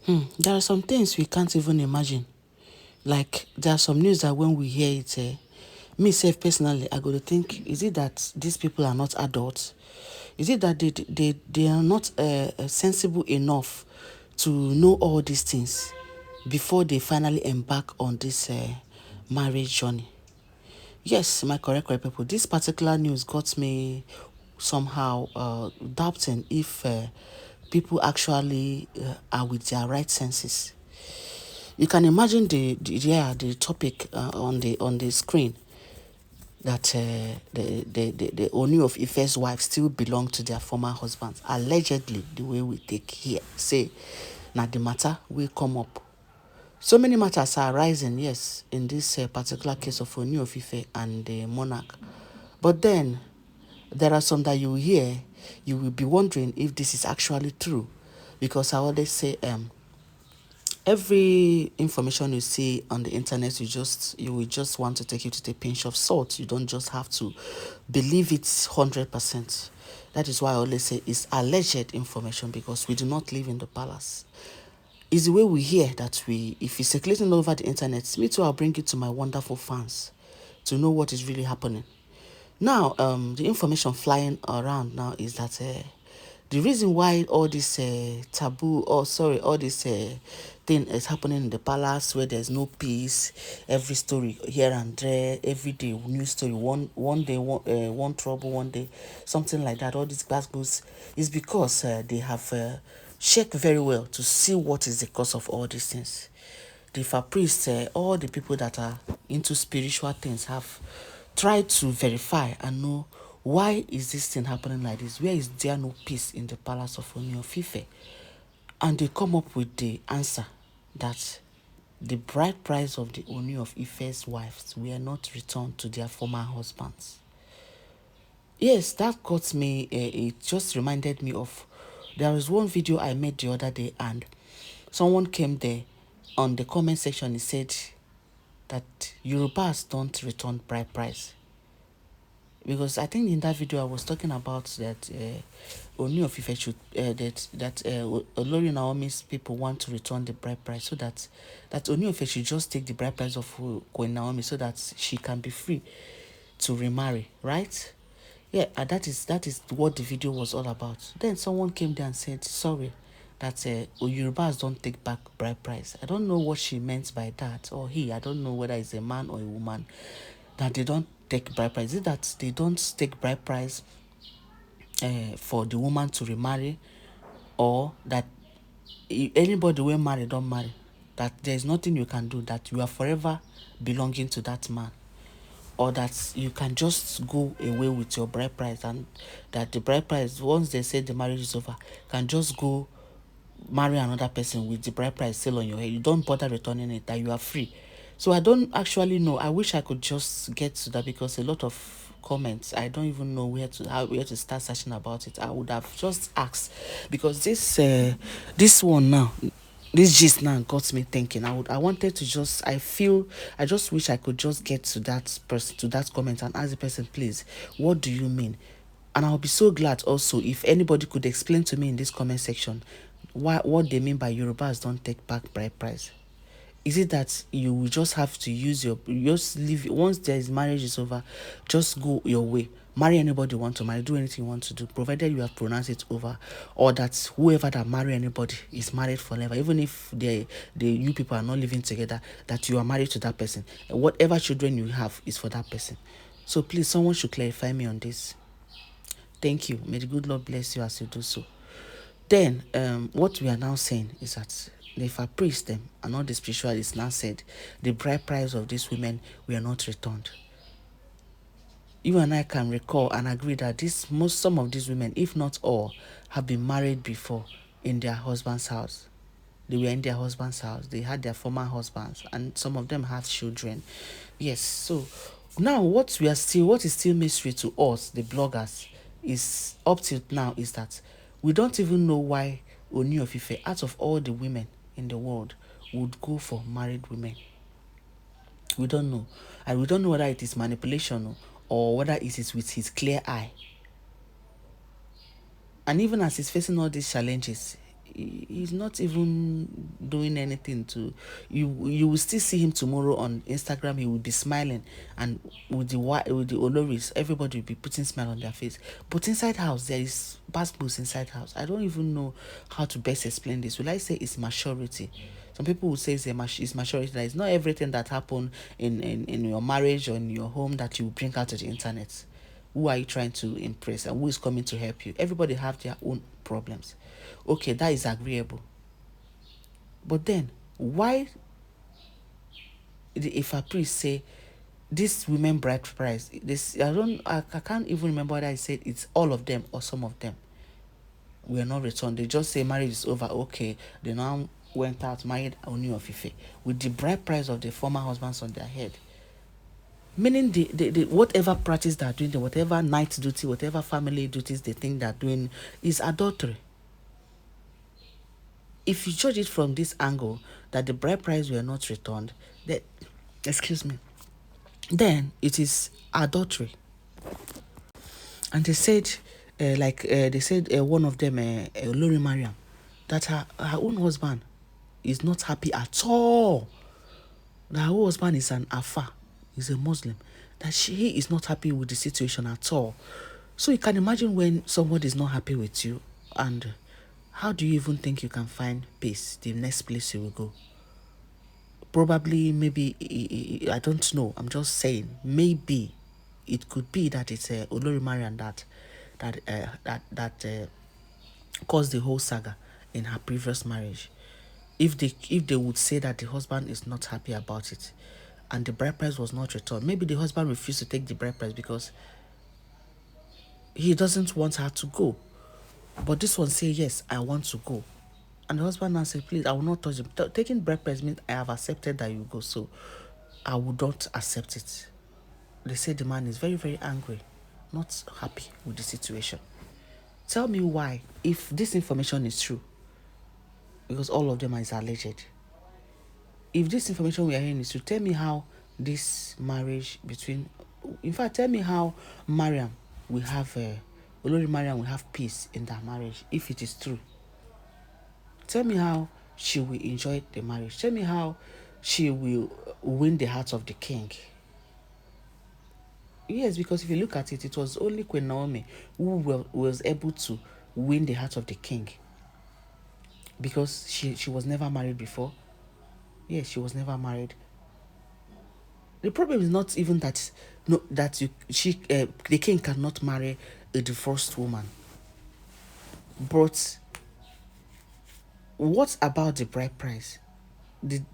There are some things we can't even imagine. Like, there are some news that when we hear it, me self personally, I go to think, is it that these people are not adults? Is it that they are not sensible enough to know all these things before they finally embark on this marriage journey? Yes, my correct people. This particular news got me somehow doubting if people actually are with their right senses. You can imagine the topic on the screen, that the Ooni of Ife's wife still belong to their former husbands. Allegedly, the way we take here, say, now the matter will come up. So many matters are arising, yes, in this particular case of Ooni of Ife and the monarch. But then, there are some that you hear, you will be wondering if this is actually true. Because I always say, every information you see on the internet, you will just want to take it with a pinch of salt. You don't just have to believe it 100%. That is why I always say it's alleged information, because we do not live in the palace. It's the way we hear that if it's circulating over the internet, me too, I'll bring it to my wonderful fans to know what is really happening. Now, the information flying around now is that the reason why all this all this thing is happening in the palace, where there's no peace, every story here and there, every day news story, one day one trouble, one day something like that, all these goes, is because they have checked very well to see what is the cause of all these things. The priests, all the people that are into spiritual things have tried to verify and know, why is this thing happening like this? Where is there no peace in the palace of Ooni of Ife? And they come up with the answer that the bride price of the Ooni of Ife's wives were not returned to their former husbands. Yes, that got me, it just reminded me of, there was one video I made the other day, and someone came there on the comment section. He said that Yorubas don't return bride price. Because I think in that video I was talking about that Ooni of Ife should, that Olori Naomi's people want to return the bride price, so that Ooni of Ife should just take the bride price of Queen Naomi, so that she can be free to remarry, right? Yeah, that is what the video was all about. Then someone came there and said, sorry, that Yorubas don't take back bride price. I don't know what she meant by that, or he. I don't know whether it's a man or a woman, that they don't take bride price. Is it that they don't take bride price for the woman to remarry, or that anybody will marry don't marry, that there's nothing you can do, that you are forever belonging to that man, or that you can just go away with your bride price, and that the bride price, once they say the marriage is over, can just go marry another person with the bride price still on your head. You don't bother returning it, that you are free. So I don't actually know. I wish I could just get to that, because a lot of comments, I don't even know where to start searching about it. I would have just asked, because this one now, this gist now got me thinking. I wanted to just, I just wish I could just get to that person, to that comment, and ask the person, please, what do you mean? And I'll be so glad also if anybody could explain to me in this comment section what they mean by Yorubas don't take back bride price. Is it that you will just have to you just leave, once there is marriage is over, just go your way, marry anybody you want to marry, do anything you want to do, provided you have pronounced it over, or that whoever that marry anybody is married forever, even if you people are not living together, that you are married to that person, whatever children you have is for that person. So please, someone should clarify me on this. Thank you. May the good Lord bless you as you do so. Then, what we are now saying is that the Ifa priest them and all the spiritualists now said the bride price of these women were not returned. You and I can recall and agree that some of these women, if not all, have been married before in their husband's house. They were in their husband's house. They had their former husbands, and some of them have children. Yes. So now, what is still mystery to us, the bloggers, is up till now is that we don't even know why Ooni of Ife, out of all the women in the world, would go for married women. We don't know, and we don't know whether it is manipulation or whether it is with his clear eye. And even as he's facing all these challenges, he's not even doing anything to you will still see him tomorrow on Instagram. He will be smiling, and with the oloris, everybody will be putting smile on their face. But inside house there is bad books inside house. I don't even know how to best explain this. Will I say it's maturity? Some people will say it's maturity, that it's not everything that happened in your marriage or in your home that you bring out to the internet. Who are you trying to impress, and who is coming to help you? Everybody have their own problems. Okay, that is agreeable. But then, why if a priest say this women bride price, this I can't even remember whether I said it's all of them or some of them were not returned. They just say marriage is over. Okay, they now went out, married Ooni of Ife with the bride price of the former husbands on their head. Meaning the whatever practice they're doing, the whatever night duty, whatever family duties they think they're doing is adultery. If you judge it from this angle, that the bride price were not returned, that, excuse me, then it is adultery. And they said, one of them, Lori Mariam, that her own husband is not happy at all. That her husband is an Afa, is a Muslim, that he is not happy with the situation at all. So you can imagine when somebody is not happy with you, and how do you even think you can find peace the next place you will go? Probably, maybe, I don't know. I'm just saying, maybe it could be that it's Olori Mariam that caused the whole saga in her previous marriage. If they would say that the husband is not happy about it, and the bride price was not returned, maybe the husband refused to take the bride price because he doesn't want her to go. But this one say, yes, I want to go. And the husband now said, please, I will not touch him. Taking bride price means I have accepted that you go, so I would not accept it. They say the man is very, very angry, not happy with the situation. Tell me why, if this information is true, because all of them is alleged. If this information we are hearing is true, tell me how this marriage between, in fact, tell me how Mariam will have, Olori Mariam will have peace in that marriage if it is true. Tell me how she will enjoy the marriage. Tell me how she will win the heart of the king. Yes, because if you look at it, it was only Queen Naomi who was able to win the heart of the king. Because she was never married before. Yes, she was never married. The problem is not even that the king cannot marry a divorced woman. But what about the bride price?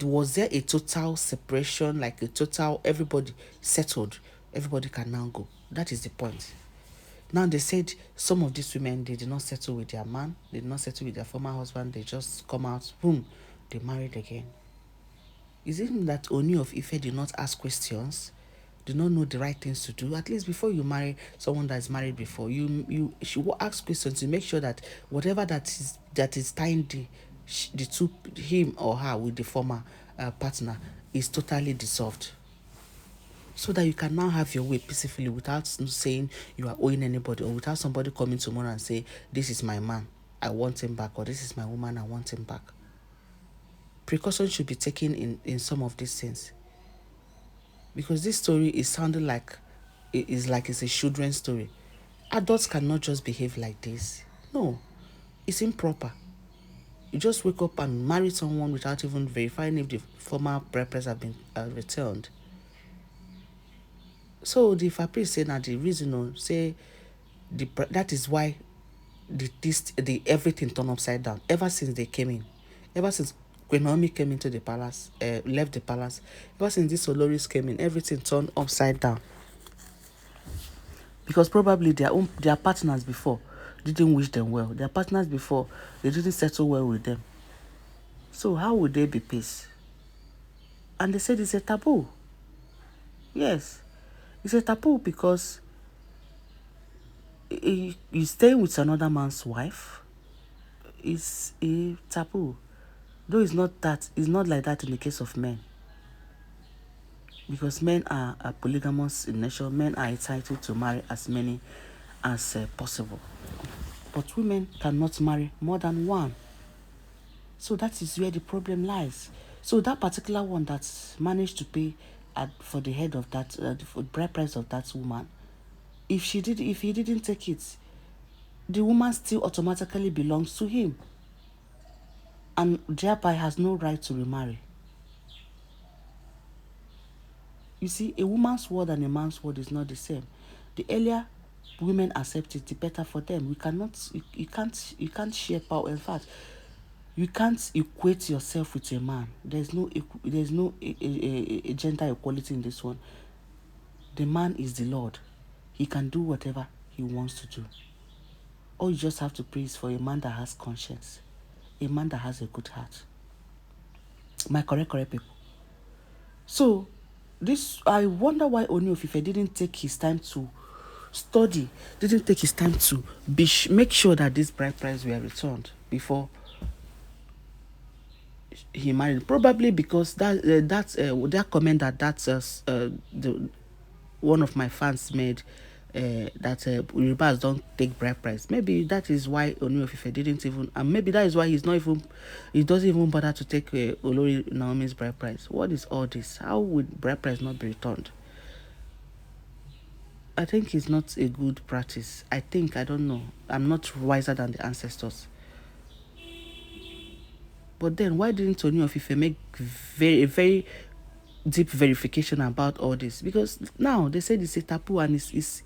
Was there a total separation, like a total, everybody settled, everybody can now go? That is the point. Now they said some of these women, they did not settle with their man, they did not settle with their former husband, they just come out, boom, they married again. Is it that Ooni of Ife did not ask questions, did not know the right things to do? At least before you marry someone that is married before, you should ask questions to make sure that whatever that is tying the two, him or her, with the former partner, is totally dissolved, so that you can now have your way peacefully without saying you are owing anybody, or without somebody coming tomorrow and say, this is my man, I want him back, or this is my woman, I want him back. Precautions should be taken in some of these things, because this story is sounding like it's a children's story. Adults cannot just behave like this. No, it's improper. You just wake up and marry someone without even verifying if the former preppers have been returned. So the Fapri say that the reason, say that is why the everything turned upside down ever since they came in, ever since when Naomi came into the palace, left the palace, ever since these Oloris came in, everything turned upside down. Because probably their partners before didn't wish them well. Their partners before, they didn't settle well with them. So how would they be peace? And they said it's a taboo. Yes, it's a taboo because you staying with another man's wife is a taboo. Though it's not like that in the case of men. Because men are polygamous in nature. Men are entitled to marry as many as possible. But women cannot marry more than one. So that is where the problem lies. So that particular one that managed to pay for the head of that, for bride price of that woman, if he didn't take it, the woman still automatically belongs to him, and thereby has no right to remarry. You see, a woman's word and a man's word is not the same. The earlier women accept it, the better for them. We cannot, you can't share power. In fact, you can't equate yourself with a man. There's no gender equality in this one. The man is the Lord. He can do whatever he wants to do. All you just have to pray is for a man that has conscience, a man that has a good heart. My correct people. So, I wonder why Ooni of Ife didn't take his time to study, didn't take his time to make sure that these bride prices were returned before he married. Probably because that comment the one of my fans made, that Yorubas don't take bride price. Maybe that is why Ooni of Ife didn't even, and maybe that is why he doesn't even bother to take Olori Naomi's bride price. What is all this? How would bride price not be returned? I think it's not a good practice. I don't know. I'm not wiser than the ancestors. But then why didn't Ooni of Ife make very deep verification about all this? Because now they said it's a taboo and is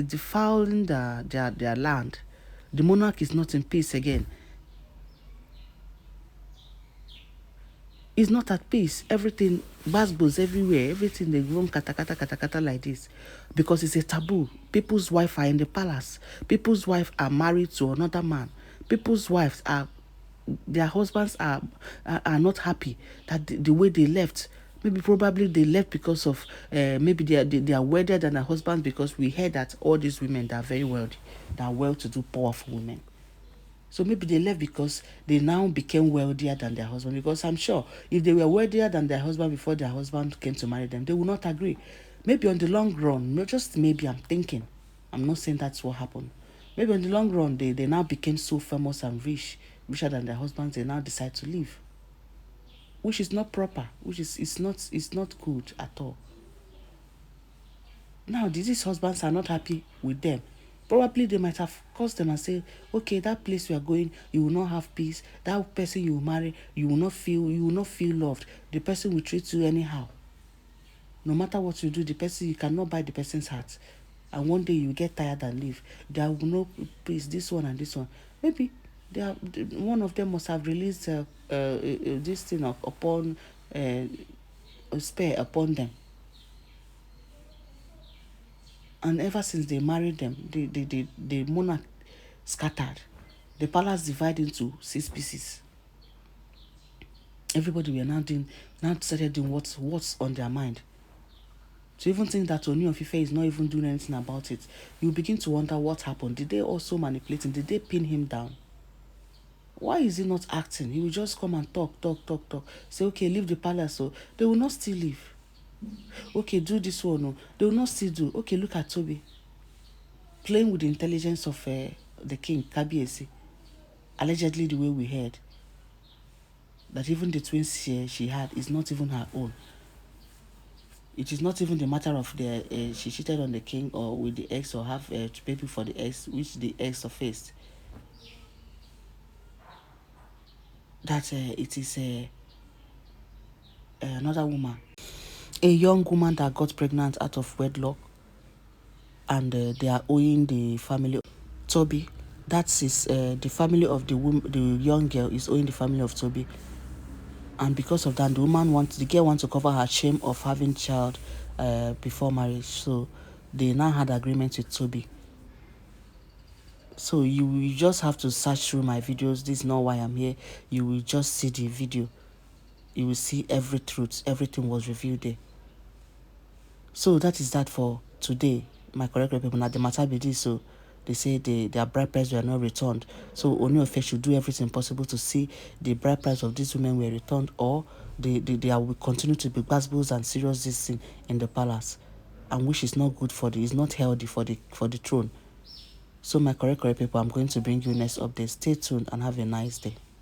defiling their land. The monarch is not in peace again. He's not at peace. Everything basbos everywhere. Everything they roam kata like this. Because it's a taboo. People's wives are in the palace. People's wives are married to another man. People's wives are, their husbands are not happy that the way they left. Probably they left because of maybe they are wealthier than their husbands, because we heard that all these women that are very wealthy, that are well-to-do, powerful women. So maybe they left because they now became wealthier than their husband. Because I'm sure if they were wealthier than their husband before their husband came to marry them, they would not agree. Maybe on the long run, not just maybe, I'm thinking, I'm not saying that's what happened. Maybe on the long run, they now became so famous and richer than their husbands, they now decide to leave. Which is not proper, which is it's not good at all. Now, these husbands are not happy with them. Probably they might have caused them and say, okay, that place you are going, you will not have peace. That person you will marry, you will not feel loved. The person will treat you anyhow. No matter what you do, the person, you cannot buy the person's heart. And one day you get tired and leave. There will no peace, this one and this one. Maybe one of them must have released this thing upon a spare upon them. And ever since they married them, the monarch scattered. The palace divided into 6 pieces. Everybody were now started doing what's on their mind. To even think that Ooni of Ife is not even doing anything about it, you begin to wonder what happened. Did they also manipulate him? Did they pin him down? Why is he not acting? He will just come and talk. Say, okay, leave the palace. So they will not still leave. Okay, do this one. No, they will not still do. Okay, look at Toby. Playing with the intelligence of the king, Kabiesi. Allegedly, the way we heard. That even the twins she had is not even her own. It is not even the matter of she cheated on the king or with the ex, or have to pay for the ex, which the ex faced. That it is another woman. A young woman that got pregnant out of wedlock, and they are owing the family Toby. That is the family of the young girl is owing the family of Toby, and because of that, the girl wants to cover her shame of having child before marriage. So they now had agreement with Toby. So you just have to search through my videos. This is not why I'm here. You will just see the video. You will see every truth. Everything was revealed there. So that is that for today. My correct people, now the matter be this. So they say their bride price were not returned. So Ooni of Ife should do everything possible to see the bride price of these women were returned, or they will continue to be basbos and serious this thing in the palace, and which is not good is not healthy for the throne. So my correct people, I'm going to bring you next update. Stay tuned and have a nice day.